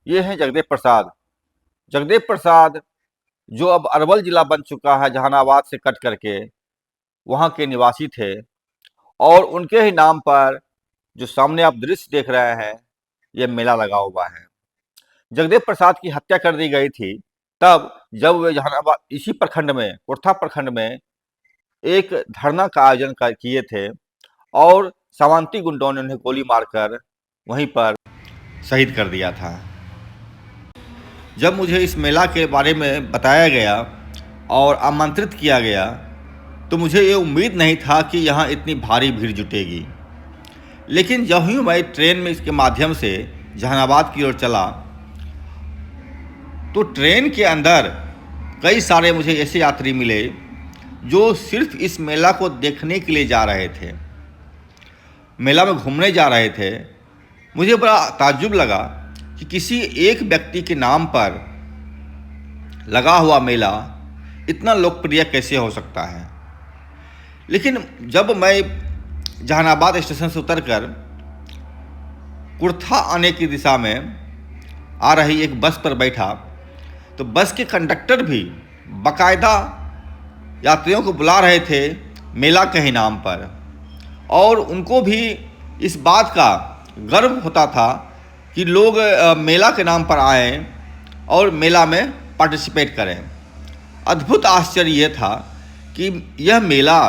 ये हैं जगदेव प्रसाद। जगदेव प्रसाद जो अब अरवल जिला बन चुका है, जहानाबाद से कट करके, वहाँ के निवासी थे। और उनके ही नाम पर जो सामने आप दृश्य देख रहे हैं, ये मेला लगा हुआ है। जगदेव प्रसाद की हत्या कर दी गई थी तब जब वे जहानाबाद इसी प्रखंड में, कुर्था प्रखंड में एक धरना का आयोजन किए थे और सामंती गुंडों ने उन्हें गोली मारकर वहीं पर शहीद कर दिया था। जब मुझे इस मेला के बारे में बताया गया और आमंत्रित किया गया तो मुझे ये उम्मीद नहीं था कि यहाँ इतनी भारी भीड़ जुटेगी। लेकिन जब ही मैं ट्रेन में इसके माध्यम से जहानाबाद की ओर चला तो ट्रेन के अंदर कई सारे मुझे ऐसे यात्री मिले जो सिर्फ इस मेला को देखने के लिए जा रहे थे, मेला में घूमने जा रहे थे। मुझे बड़ा ताज्जुब लगा कि किसी एक व्यक्ति के नाम पर लगा हुआ मेला इतना लोकप्रिय कैसे हो सकता है। लेकिन जब मैं जहानाबाद स्टेशन से उतरकर कुर्था आने की दिशा में आ रही एक बस पर बैठा तो बस के कंडक्टर भी बाकायदा यात्रियों को बुला रहे थे मेला के ही नाम पर, और उनको भी इस बात का गर्व होता था कि लोग मेला के नाम पर आएं और मेला में पार्टिसिपेट करें। अद्भुत आश्चर्य यह था कि यह मेला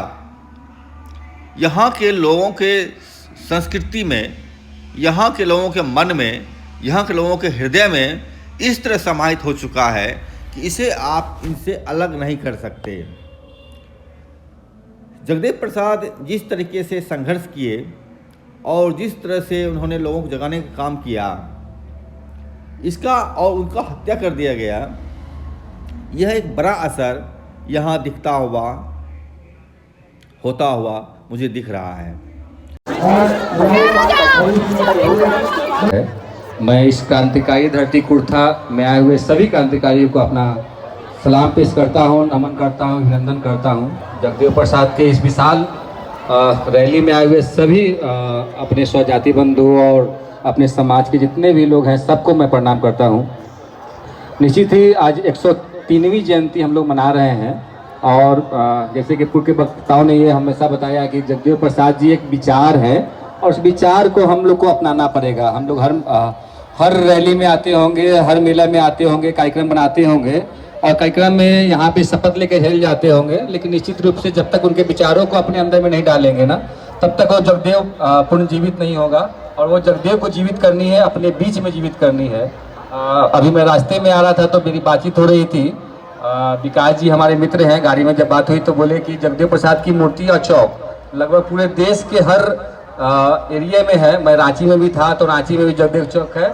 यहाँ के लोगों के संस्कृति में, यहाँ के लोगों के मन में, यहाँ के लोगों के हृदय में इस तरह समाहित हो चुका है कि इसे आप इनसे अलग नहीं कर सकते। जगदेव प्रसाद जिस तरीके से संघर्ष किए और जिस तरह से उन्होंने लोगों को जगाने का काम किया, इसका और उनका हत्या कर दिया गया, यह एक बड़ा असर यहाँ दिखता हुआ, होता हुआ मुझे दिख रहा है। मैं इस क्रांतिकारी धरती कुर्था में आए हुए सभी क्रांतिकारियों को अपना सलाम पेश करता हूं, नमन करता हूं, अभिनंदन करता हूं। जगदेव प्रसाद के इस विशाल रैली में आए हुए सभी अपने स्वजाति बंधु और अपने समाज के जितने भी लोग हैं, सबको मैं प्रणाम करता हूं। निश्चित ही आज 103वीं जयंती हम लोग मना रहे हैं और जैसे कि पूर्व के वक्ताओं ने ये हमेशा बताया कि जगदेव प्रसाद जी एक विचार है और उस विचार को हम लोग को अपनाना पड़ेगा। हम लोग हर रैली में आते होंगे, हर मेला में आते होंगे, कार्यक्रम बनाते होंगे और कार्यक्रम में यहाँ पे शपथ लेके हिल जाते होंगे, लेकिन निश्चित रूप से जब तक उनके विचारों को अपने अंदर में नहीं डालेंगे ना, तब तक वो जगदेव पुनर्जीवित नहीं होगा। और वो जगदेव को जीवित करनी है, अपने बीच में जीवित करनी है। अभी मैं रास्ते में आ रहा था तो मेरी बातचीत हो रही थी, विकास जी हमारे मित्र हैं, गाड़ी में जब बात हुई तो बोले कि जगदेव प्रसाद की मूर्ति और चौक लगभग पूरे देश के हर एरिया में है। मैं रांची में भी था तो रांची में भी जगदेव चौक है।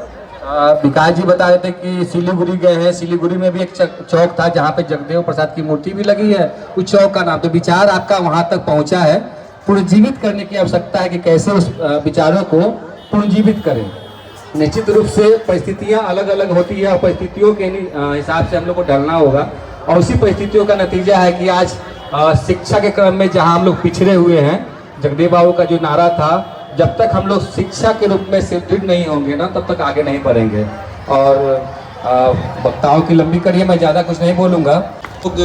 विकास जी बता रहे थे कि सिलीगुड़ी गए हैं, सिलीगुड़ी में भी एक चौक था जहाँ पे जगदेव प्रसाद की मूर्ति भी लगी है, उस चौक का नाम। तो विचार आपका वहाँ तक पहुँचा है, पुनर्जीवित करने की आवश्यकता है कि कैसे उस विचारों को पुनर्जीवित करें। निश्चित रूप से परिस्थितियाँ अलग अलग होती है और परिस्थितियों के हिसाब से हम लोग को ढलना होगा और उसी परिस्थितियों का नतीजा है कि आज शिक्षा के क्रम में जहाँ हम लोग पिछड़े हुए हैं, जगदेव बाबू का जो नारा था, जब तक हम लोग शिक्षा के रूप में सुदृढ़ नहीं होंगे ना, तब तक आगे नहीं बढ़ेंगे। और वक्ताओं की लंबी करिए, मैं ज़्यादा कुछ नहीं बोलूँगा। लोग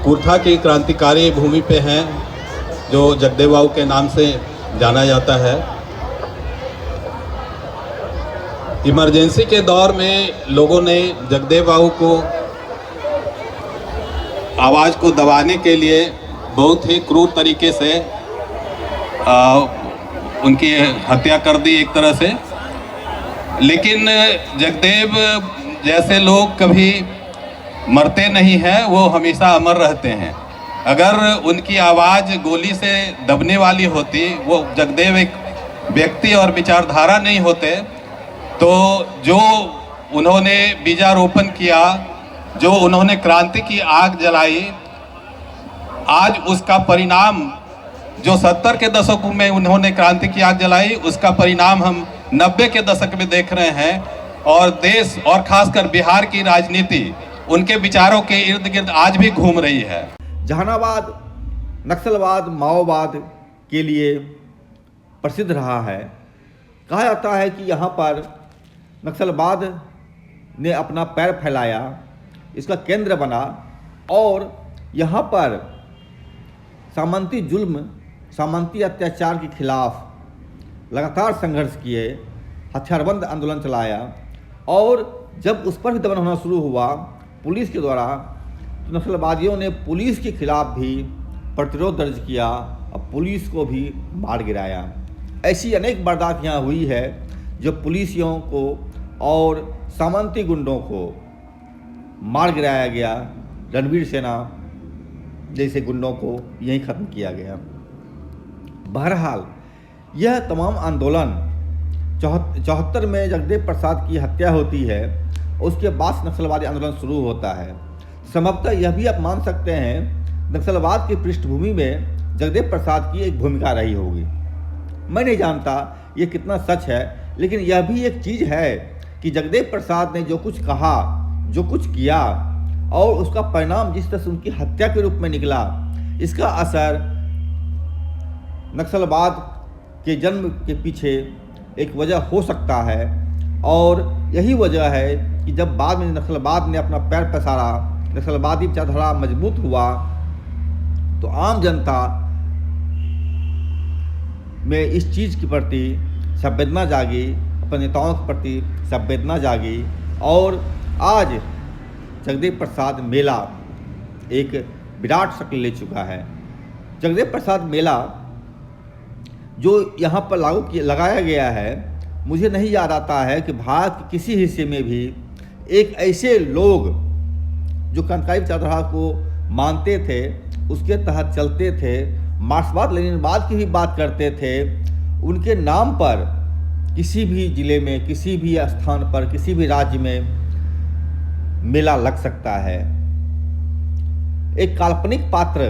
कुर्था की क्रांतिकारी भूमि पे हैं जो जगदेव बाबू के नाम से जाना जाता है। इमरजेंसी के दौर में लोगों ने जगदेव बाबू को आवाज़ को दबाने के लिए बहुत ही क्रूर तरीके से उनकी हत्या कर दी एक तरह से। लेकिन जगदेव जैसे लोग कभी मरते नहीं हैं, वो हमेशा अमर रहते हैं। अगर उनकी आवाज़ गोली से दबने वाली होती, वो जगदेव एक व्यक्ति और विचारधारा नहीं होते, तो जो उन्होंने बीजारोपण किया, जो उन्होंने क्रांति की आग जलाई, आज उसका परिणाम, जो 70 के दशक में उन्होंने क्रांति की आग जलाई, उसका परिणाम हम 90 के दशक में देख रहे हैं। और देश और खासकर बिहार की राजनीति उनके विचारों के इर्द गिर्द आज भी घूम रही है। जहानाबाद नक्सलवाद, माओवाद के लिए प्रसिद्ध रहा है। कहा जाता है कि यहाँ पर नक्सलवाद ने अपना पैर फैलाया, इसका केंद्र बना और यहाँ पर सामंती जुल्म, सामंती अत्याचार के खिलाफ लगातार संघर्ष किए, हथियारबंद आंदोलन चलाया और जब उस पर भी दमन होना शुरू हुआ पुलिस के द्वारा, तो नक्सलवादियों ने पुलिस के खिलाफ भी प्रतिरोध दर्ज किया और पुलिस को भी मार गिराया। ऐसी अनेक वारदात यहाँ हुई है जो पुलिसियों को और सामंती गुंडों को मार गिराया गया, रणवीर सेना जैसे गुंडों को यहीं ख़त्म किया गया। बहरहाल यह तमाम आंदोलन 74 में जगदेव प्रसाद की हत्या होती है, उसके बाद नक्सलवादी आंदोलन शुरू होता है। संभवतः यह भी आप मान सकते हैं नक्सलवाद की पृष्ठभूमि में जगदेव प्रसाद की एक भूमिका रही होगी। मैं नहीं जानता ये कितना सच है, लेकिन यह भी एक चीज़ है कि जगदेव प्रसाद ने जो कुछ कहा, जो कुछ किया और उसका परिणाम जिस तरह से उनकी हत्या के रूप में निकला, इसका असर नक्सलवाद के जन्म के पीछे एक वजह हो सकता है। और यही वजह है कि जब बाद में नक्सलवाद ने अपना पैर पसारा, नक्सलवादी विचारधारा मजबूत हुआ, तो आम जनता में इस चीज़ के प्रति संवेदना जागी, अपने नेताओं के प्रति संवेदना जागी और आज जगदेव प्रसाद मेला एक विराट शक्ल ले चुका है। जगदेव प्रसाद मेला जो यहाँ पर लगाया गया है, मुझे नहीं याद आता है कि भारत के किसी हिस्से में भी एक ऐसे लोग जो क्रांतिकारी विचारधारा को मानते थे, उसके तहत चलते थे, मार्क्सवाद लेनिनवाद की भी बात करते थे, उनके नाम पर किसी भी ज़िले में, किसी भी स्थान पर, किसी भी राज्य में मेला लग सकता है। एक काल्पनिक पात्र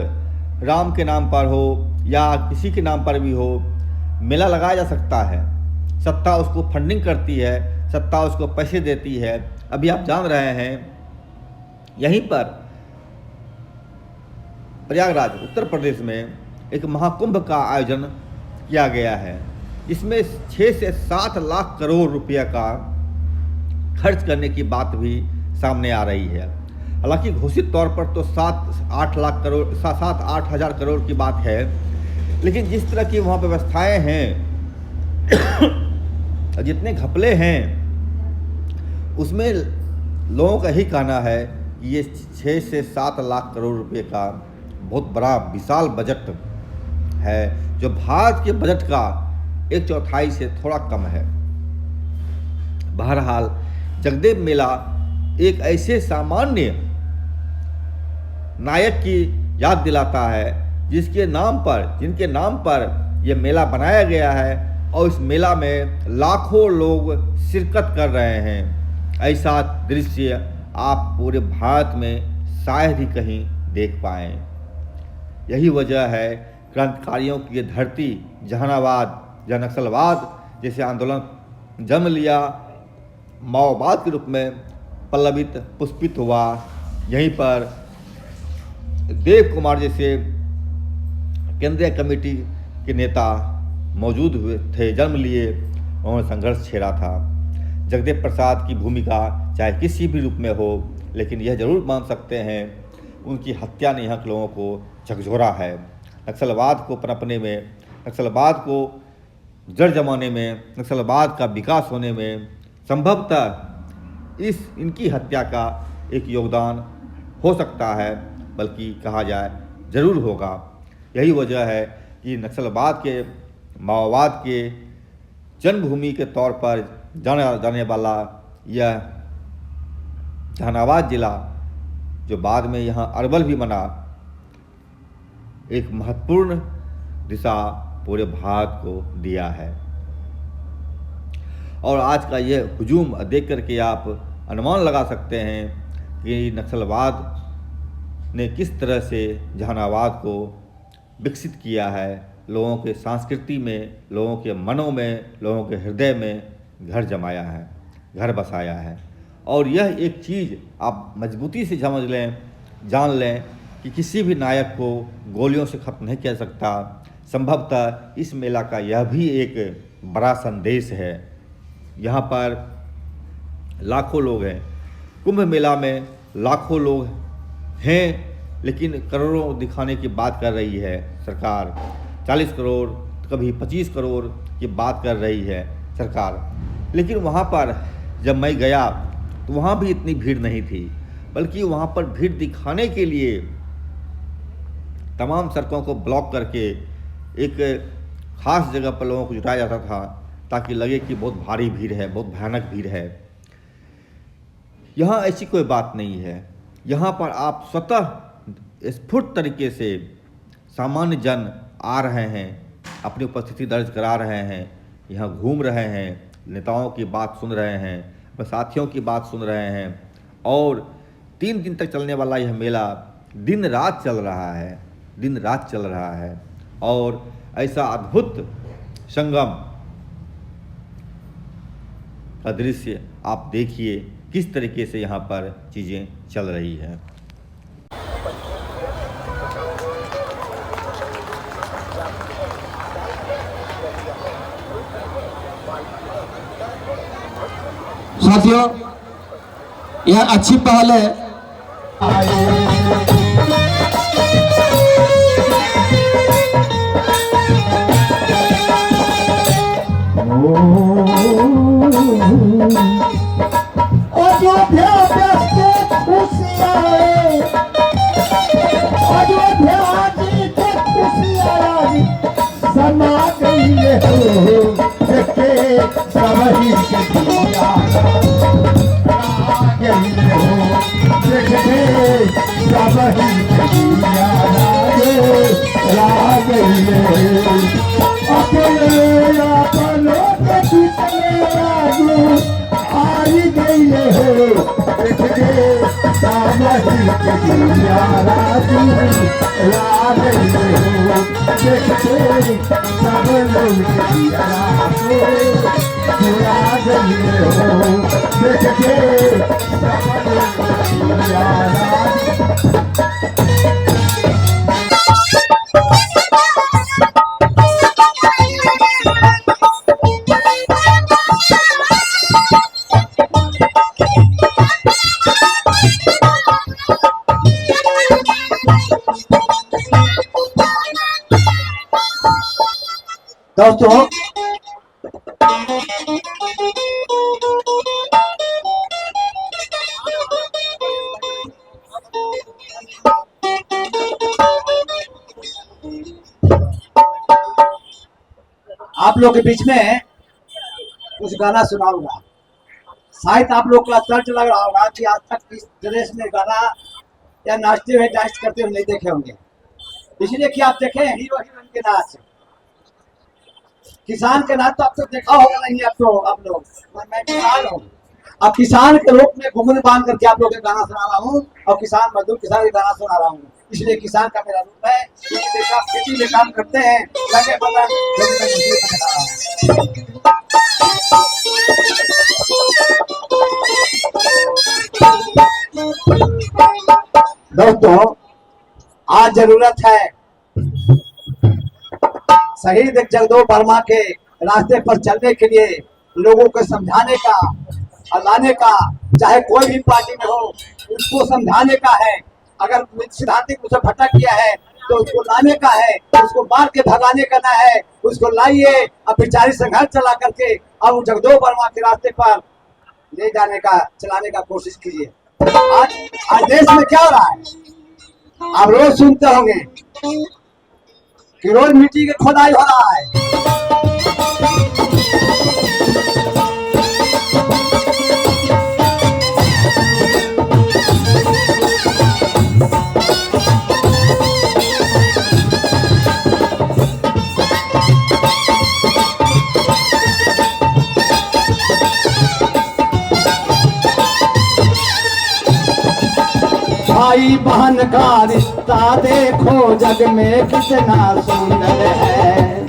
राम के नाम पर हो या किसी के नाम पर भी हो, मेला लगाया जा सकता है। सत्ता उसको फंडिंग करती है, सत्ता उसको पैसे देती है। अभी आप जान रहे हैं यहीं पर प्रयागराज उत्तर प्रदेश में एक महाकुंभ का आयोजन किया गया है, इसमें 6 से 7 लाख करोड़ रुपया का खर्च करने की बात भी सामने आ रही है। हालांकि घोषित तौर पर तो 7-8 लाख करोड़, 7-8 हज़ार करोड़ की बात है, लेकिन जिस तरह की वहाँ व्यवस्थाएं हैं, जितने घपले हैं, उसमें लोगों का ही कहना है कि ये 6 से 7 लाख करोड़ रुपए का बहुत बड़ा विशाल बजट है, जो भारत के बजट का 1/4 से थोड़ा कम है। बहरहाल जगदेव मेला एक ऐसे सामान्य नायक की याद दिलाता है जिनके नाम पर यह मेला बनाया गया है और इस मेला में लाखों लोग शिरकत कर रहे हैं। ऐसा दृश्य आप पूरे भारत में शायद ही कहीं देख पाएं। यही वजह है क्रांतिकारियों की ये धरती जहानाबाद, जहाँ नक्सलवाद जैसे आंदोलन जन्म लिया, माओवाद के रूप में पल्लवित पुष्पित हुआ, यहीं पर देव कुमार जैसे केंद्रीय कमेटी के नेता मौजूद हुए थे, जन्म लिए, उन्होंने संघर्ष छेड़ा था। जगदेव प्रसाद की भूमिका चाहे किसी भी रूप में हो, लेकिन यह जरूर मान सकते हैं उनकी हत्या ने यहाँ के लोगों को झकझोरा है। नक्सलवाद को पनपने में, नक्सलवाद को जड़ जमाने में, नक्सलवाद का विकास होने में संभवतः इनकी हत्या का एक योगदान हो सकता है, बल्कि कहा जाए जरूर होगा। यही वजह है कि नक्सलवाद के, माओवाद के जन्मभूमि के तौर पर जाना जाने वाला यह जहानाबाद जिला, जो बाद में यहाँ अरवल भी बना, एक महत्वपूर्ण दिशा पूरे भारत को दिया है। और आज का यह हुजूम देख करके आप अनुमान लगा सकते हैं कि नक्सलवाद ने किस तरह से जहानाबाद को विकसित किया है, लोगों के संस्कृति में, लोगों के मनों में, लोगों के हृदय में घर जमाया है, घर बसाया है। और यह एक चीज़ आप मजबूती से समझ लें, जान लें कि किसी भी नायक को गोलियों से ख़त्म नहीं किया सकता। संभवतः इस मेला का यह भी एक बड़ा संदेश है। यहाँ पर लाखों लोग हैं, कुंभ मेला में लाखों लोग हैं, लेकिन करोड़ों दिखाने की बात कर रही है सरकार। 40 करोड़, कभी 25 करोड़ की बात कर रही है सरकार। लेकिन वहाँ पर जब मैं गया तो वहाँ भी इतनी भीड़ नहीं थी, बल्कि वहाँ पर भीड़ दिखाने के लिए तमाम सड़कों को ब्लॉक करके एक ख़ास जगह पर लोगों को जुटाया जाता था, ताकि लगे कि बहुत भारी भीड़ है, बहुत भयानक भीड़ है। यहाँ ऐसी कोई बात नहीं है। यहाँ पर आप स्वतः स्फुट तरीके से सामान्य जन आ रहे हैं, अपनी उपस्थिति दर्ज करा रहे हैं, यहाँ घूम रहे हैं, नेताओं की बात सुन रहे हैं, अपने साथियों की बात सुन रहे हैं। और 3 दिन तक चलने वाला यह मेला दिन रात चल रहा है, दिन रात चल रहा है। और ऐसा अद्भुत संगम का दृश्य आप देखिए, किस तरीके से यहाँ पर चीज़ें चल रही हैं। साथियों, यह अच्छी पहल है। अयोध्या के खुशियाँ, अयोध्या जी के खुशियाँ समा गई हो, देखे सबही के दिया गई हो, देखे सबही के दिया गई हो। अपने अपनों के बीच राजू आई गई हो, देखे सबही के दिया राजू ला गई हो, देखे सब लोग के दिया राजू ला गई हो, देखे सब लोग के दिया राजू। दोस्तों, आप लोग के बीच में कुछ गाना सुनाऊंगा। शायद आप लोग का तर्क लग रहा होगा कि आज तक इस ड्रेस में गाना या नाचते हुए डांस करते हुए नहीं देखे होंगे, इसलिए कि आप देखे हीरो हीरोइन के नाच, किसान के नाच तो आप तो देखा होगा नहीं। आप लोग मैं किसान हूँ, अब किसान के रूप में घुंघरू बांध करके आप लोग गाना सुना रहा हूँ, और किसान मजदूर किसान के गाना सुना रहा हूँ, इसलिए किसान का मेरा रूप है। खेती में काम करते हैं, लगे पता दोस्तों, आज जरूरत है शहीद जगदेव वर्मा के रास्ते पर चलने के लिए लोगों को समझाने का और लाने का, चाहे कोई भी पार्टी में हो उसको समझाने का है। अगर सिद्धांतिक उसे भटक गया है तो उसको लाने का है, उसको मार के भगाने का ना है, उसको लाइए और विचारी संघर्ष चला करके और जगदेव वर्मा के रास्ते पर ले जाने का, चलाने का कोशिश कीजिए। आज देश में क्या हो रहा है, आप रोज सुनते होंगे कि रोज मिट्टी की खोदाई हो रहा है। भाई बहन का रिश्ता देखो जग में कितना सुंदर है।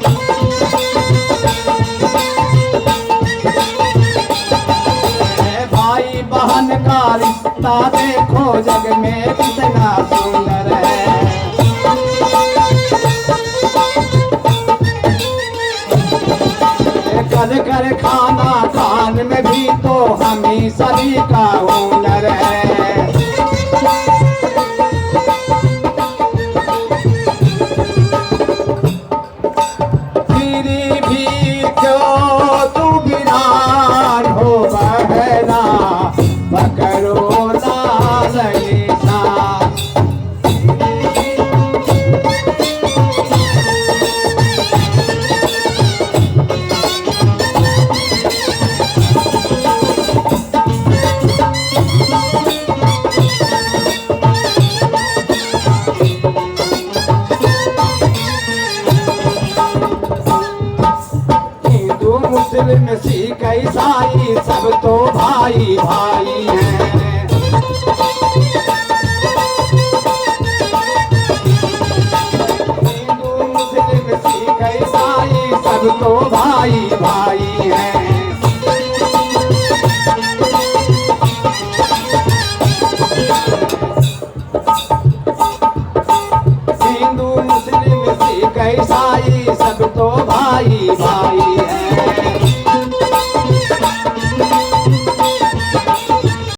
भाई बहन का रिश्ता देखो जग में कितना सुंदर है। कर कर खाना खान में भी तो हम ही सभी का हुनर है। मुस्लिम सिख ईसाई सब तो भाई भाई हैं। हिंदू मुस्लिम सिख ईसाई सब तो भाई भाई हैं। हिंदू मुस्लिम सिख ईसाई सब तो भाई भाई